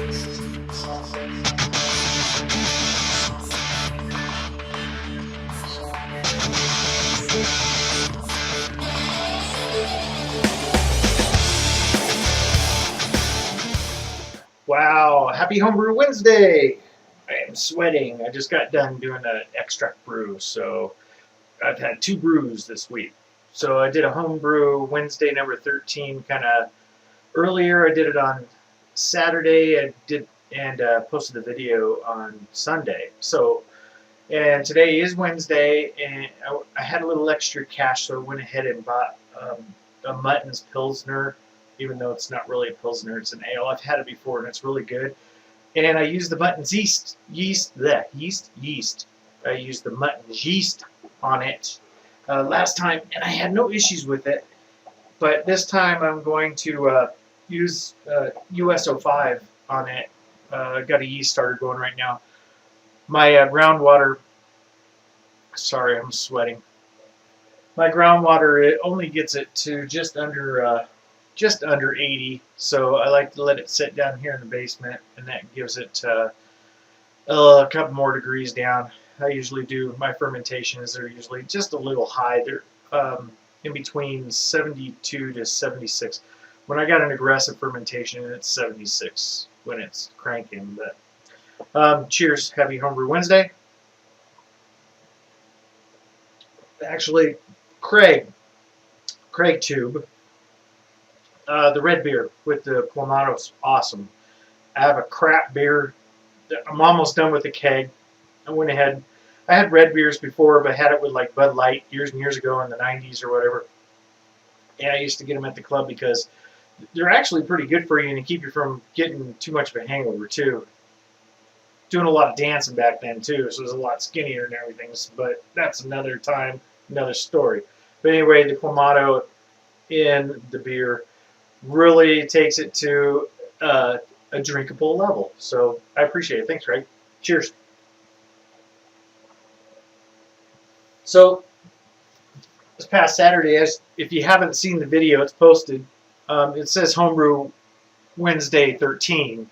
Wow, happy Homebrew Wednesday! I am sweating. I just got done doing an extract brew, so I've had 2 brews this week. So I did a homebrew Wednesday number 13 kind of earlier. I did it on Saturday. I did and posted the video on Sunday. And today is Wednesday, and I had a little extra cash, so I went ahead and bought a Mutton's Pilsner, even though it's not really a Pilsner, it's an ale. I've had it before, and it's really good. And I used the Mutton's yeast. I used the Mutton's yeast on it last time, and I had no issues with it. But this time I'm going to use US-05 on it. I've got a yeast starter going right now. My groundwater, sorry, I'm sweating. My groundwater, it only gets it to just under 80, so I like to let it sit down here in the basement, and that gives it a couple more degrees down. I usually do, my fermentations are usually just a little high. They're in between 72 to 76. When I got an aggressive fermentation, it's 76 when it's cranking. But cheers, happy Homebrew Wednesday. Actually, Craig Tube, the red beer with the Clamato's awesome. I have a crap beer. I'm almost done with the keg. I went ahead. I had red beers before, but I had it with like Bud Light years and years ago in the 90s or whatever. And I used to get them at the club because they're actually pretty good for you and they keep you from getting too much of a hangover too. Doing a lot of dancing back then too, so it was a lot skinnier and everything. But that's another time, another story. But anyway, the Clamato in the beer really takes it to a drinkable level. So I appreciate it. Thanks, Greg. Cheers. So this past Saturday, if you haven't seen the video, it's posted. It says Homebrew Wednesday 13.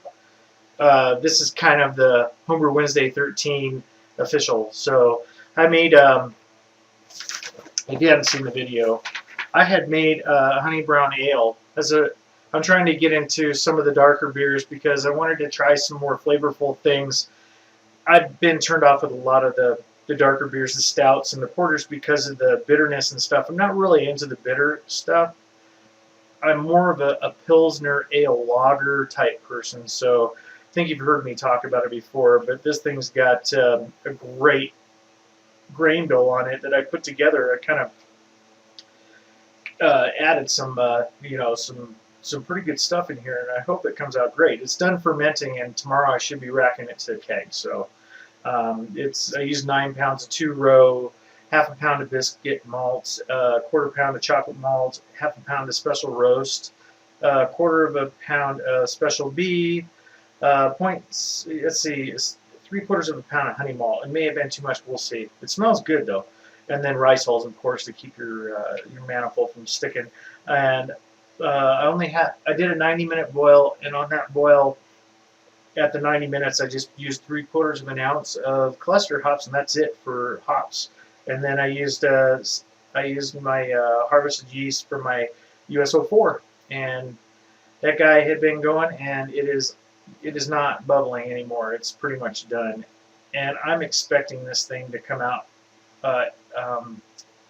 This is kind of the Homebrew Wednesday 13 official. So I made, if you haven't seen the video, I had made a honey brown ale. I'm trying to get into some of the darker beers because I wanted to try some more flavorful things. I've been turned off with a lot of the darker beers, the stouts and the porters because of the bitterness and stuff. I'm not really into the bitter stuff. I'm more of a Pilsner ale lager type person, so I think you've heard me talk about it before, but this thing's got a great grain bill on it that I put together. I kind of added some pretty good stuff in here, and I hope it comes out great. It's done fermenting, and tomorrow I should be racking it to a keg. So I use 9 pounds of 2-row, half a pound of biscuit malt, quarter pound of chocolate malt, half a pound of special roast, quarter of a pound of special B, let's see, 3/4 of a pound of honey malt. It may have been too much. We'll see. It smells good though. And then rice hulls, of course, to keep your manifold from sticking. And I did a 90-minute boil, and on that boil, at the 90 minutes, I just used 3/4 of an ounce of cluster hops, and that's it for hops. And then I used my harvested yeast for my US-04, and that guy had been going, and it is not bubbling anymore. It's pretty much done, and I'm expecting this thing to come out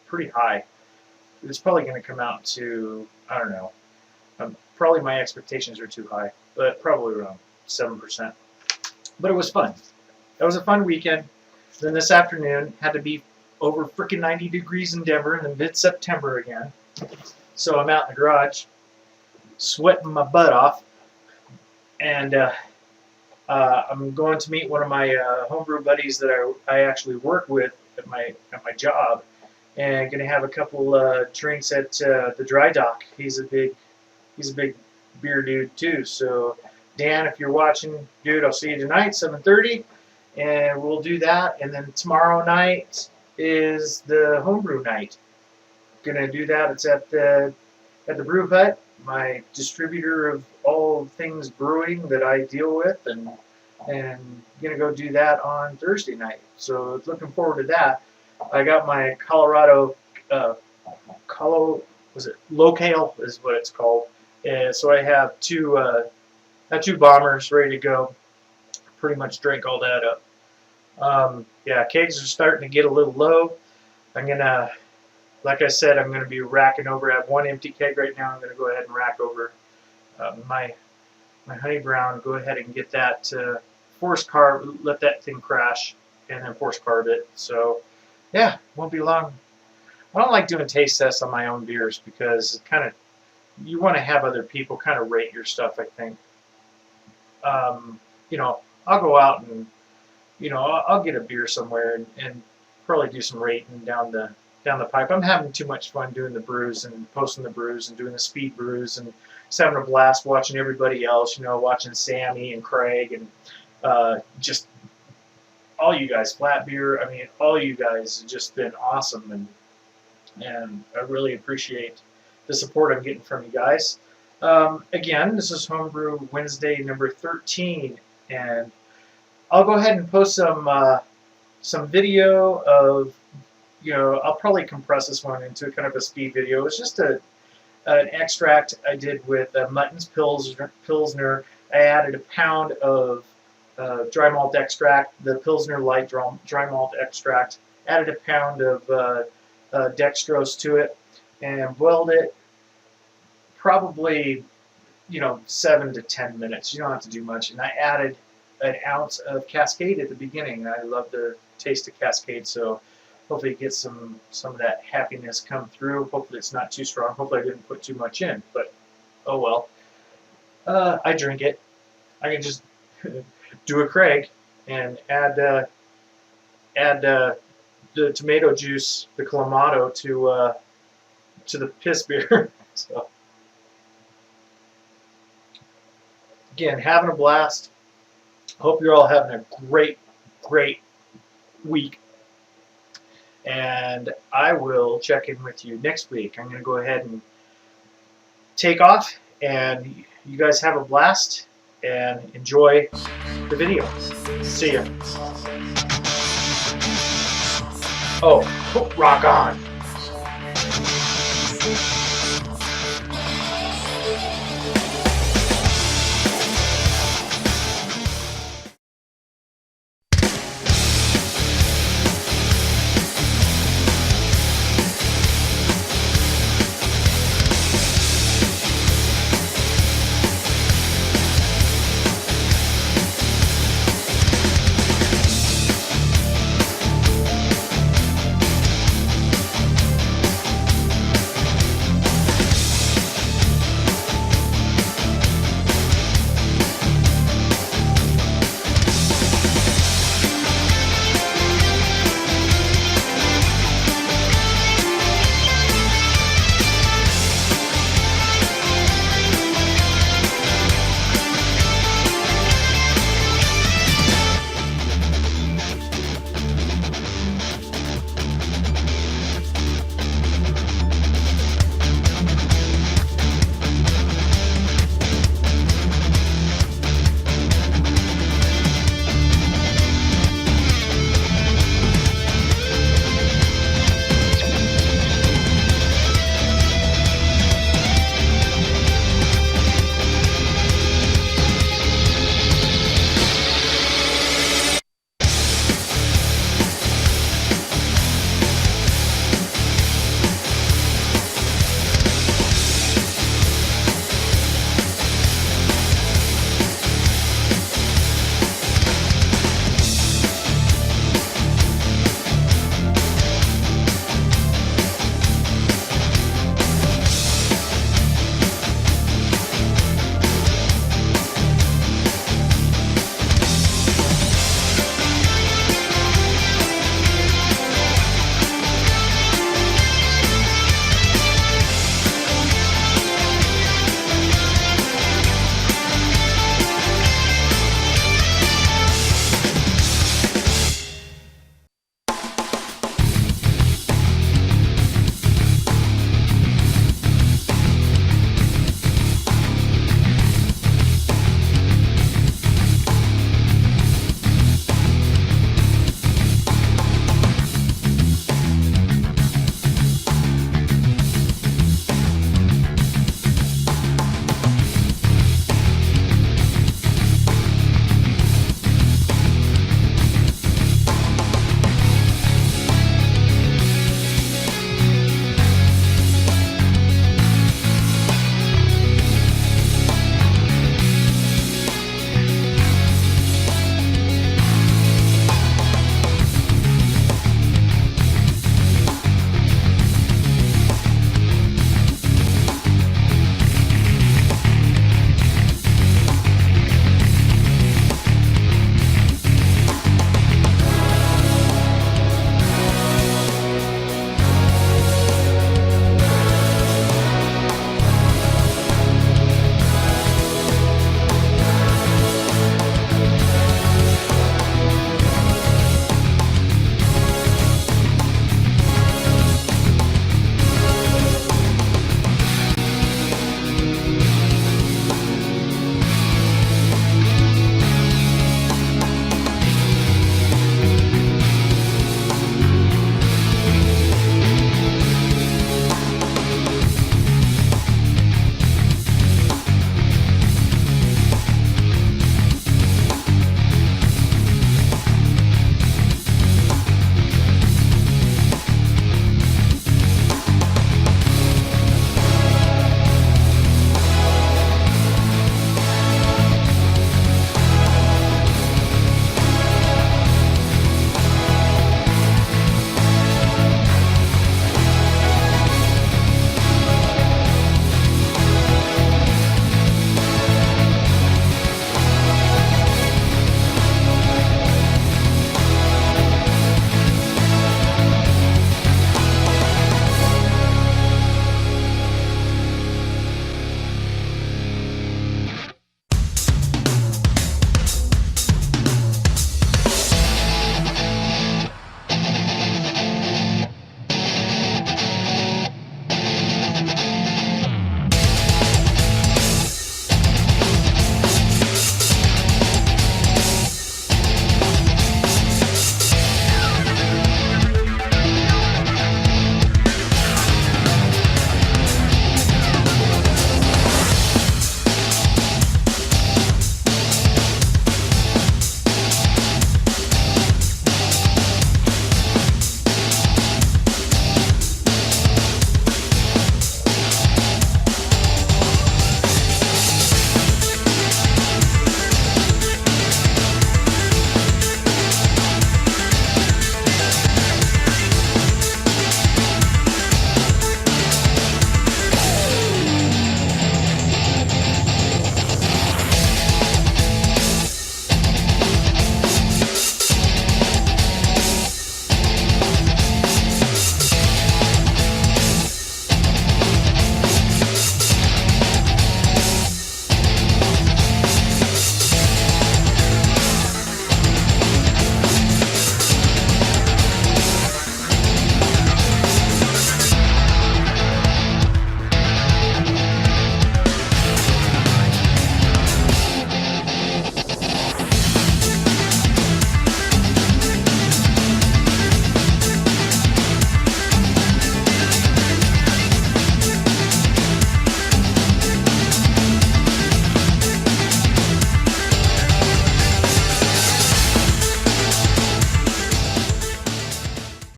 pretty high. It's probably going to come out to, I don't know, probably my expectations are too high, but probably around 7%. But it was fun. That was a fun weekend. Then this afternoon had to be over frickin' 90 degrees in Denver in the mid-September again. So I'm out in the garage, sweating my butt off, and I'm going to meet one of my homebrew buddies that I actually work with at my job, and going to have a couple drinks at the dry dock. He's a big beer dude too. So Dan, if you're watching, dude, I'll see you tonight, 7:30, and we'll do that. And then tomorrow night is the homebrew night. Gonna do that. It's at the Brew Hut my distributor of all things brewing that I deal with, and gonna go do that on Thursday night. So looking forward to that. I got my Colorado, was it Locale is what it's called. So I have two bombers ready to go. Pretty much drank all that up. Yeah, kegs are starting to get a little low. I'm gonna, like I said, I'm gonna be racking over. I have one empty keg right now. I'm gonna go ahead and rack over my honey brown. Go ahead and get that force carb. Let that thing crash, and then force carb it. So yeah, won't be long. I don't like doing taste tests on my own beers because it kind of, you want to have other people kind of rate your stuff. I think. You know, I'll go out and, you know, I'll get a beer somewhere and probably do some rating down the pipe. I'm having too much fun doing the brews and posting the brews and doing the speed brews and just having a blast watching everybody else. You know, watching Sammy and Craig and just all you guys, Flat Beer. I mean, all you guys have just been awesome, and I really appreciate the support I'm getting from you guys. Again, this is Homebrew Wednesday number 13, and I'll go ahead and post some video of, you know, I'll probably compress this one into kind of a speed video. It's just an extract I did with Mutton's Pilsner. I added a pound of dry malt extract, the Pilsner Light dry malt extract, added a pound of dextrose to it, and boiled it probably, you know, 7 to 10 minutes. You don't have to do much. And I added an ounce of Cascade at the beginning. I love the taste of Cascade, so hopefully it gets some of that happiness come through. Hopefully it's not too strong. Hopefully I didn't put too much in, but oh well. I drink it. I can just do a Craig and add the tomato juice, the Clamato, to the piss beer. So again, having a blast. Hope you're all having a great week. And I will check in with you next week. I'm going to go ahead and take off, and you guys have a blast and enjoy the video. See ya. Oh, rock on.